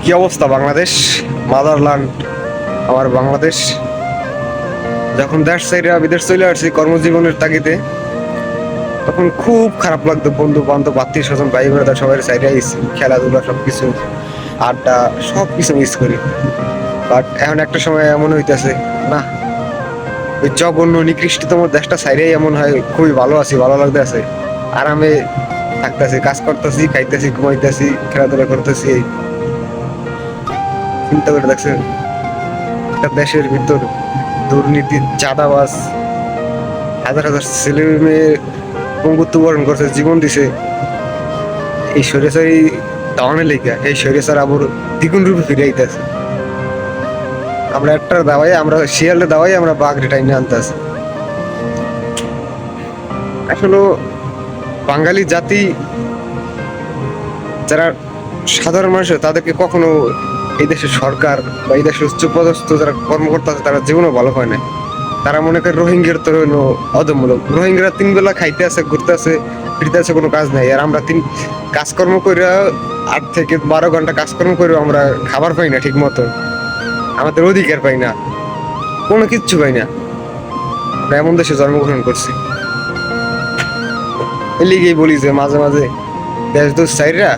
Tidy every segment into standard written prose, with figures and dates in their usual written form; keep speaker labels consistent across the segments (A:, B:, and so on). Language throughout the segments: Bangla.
A: কি অবস্থা বাংলাদেশ, মাদারল্যান্ড আমার বাংলাদেশ। যখন দেশ সাইডে বিদেশ চলে আসছি কর্মজীবনের তাগিদে, তখন খুব খারাপ লাগতো। বন্ধু বান্ধব, আত্মীয় স্বজন, ভাই ব্রাদার সবাই সাইডে আইছি, খেলাধুলা সবকিছু, আড্ডা সবকিছু মিস করি। বাট এখন একটা সময় এমন হইতেছে, না, ওই জঘন্য নিকৃষ্টতম দেশটা সাইডে এমন হয় খুবই ভালো আছি, ভালো লাগতে আছে, আরামে থাকতেছি, কাজ করতেছি, খাইতেছি, ঘুমাইতেছি, খেলাধুলা করতেছি। চিন্তা করে দেখছেন একটা দেশের ভিতর দুর্নীতি, চাঁদাবাজ, হাজার হাজার ছেলে মেয়ে পঙ্গুত্ব বরণ করছে, জীবন দিছে এই স্বৈরাচারী দাওয়ানের লেখা। এই স্বৈরাচার আবার দ্বিগুণ রূপে ফিরে আইতেছে। আমরা একটার দাওয়াই, আমরা শিয়ালের দাওয়াই আমরা বাঘ টাইনে আনতেছি। আসলে বাঙালি জাতি যারা সাধারণ মানুষ, তাদেরকে কখনো এই দেশের সরকার বা এই দেশের উচ্চপদস্থ যারা কর্মকর্তা আছে তারা জীবনও ভালো হয় না। তারা মনে করে রোহিঙ্গার তো হইলো অদমূলক। রোহিঙ্গারা 3 বেলা খাইতে আছে, ঘুরতে আছে, ফিরতে আছে, কোনো কাজ নাই। আর আমরা কাজকর্ম করে 8 থেকে 12 ঘন্টা কাজকর্ম করে আমরা খাবার পাই না ঠিক মতো, আমাদের অধিকার পাই না, কোনো কিচ্ছু পাই না। আমরা এমন দেশে জন্মগ্রহণ করছি। এই লিগেই বলি যে মাঝে মাঝে দেশ দোষ চাইরা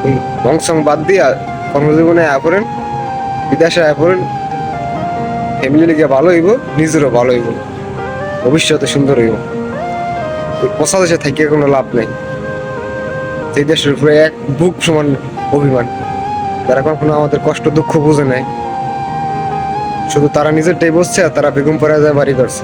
A: ওই বংশং বাদ দিয়া কর্মজীবনে আয়া পড়েন, বিদেশে আয়া পড়েন। ফ্যামিলি লিগে ভালো হইব, নিজেরও ভালো হইব, ভবিষ্যতে সুন্দর হইব। ওই পচা দেশে থাকিয়ে কোনো লাভ নেই। সেই দেশের উপরে এক বুক সমান অভিমান। তারা কখনো আমাদের কষ্ট দুঃখ বুঝে নাই, শুধু তারা নিজেরটাই বসছে আর তারা বেগম পরে যায় বাড়ি করছে।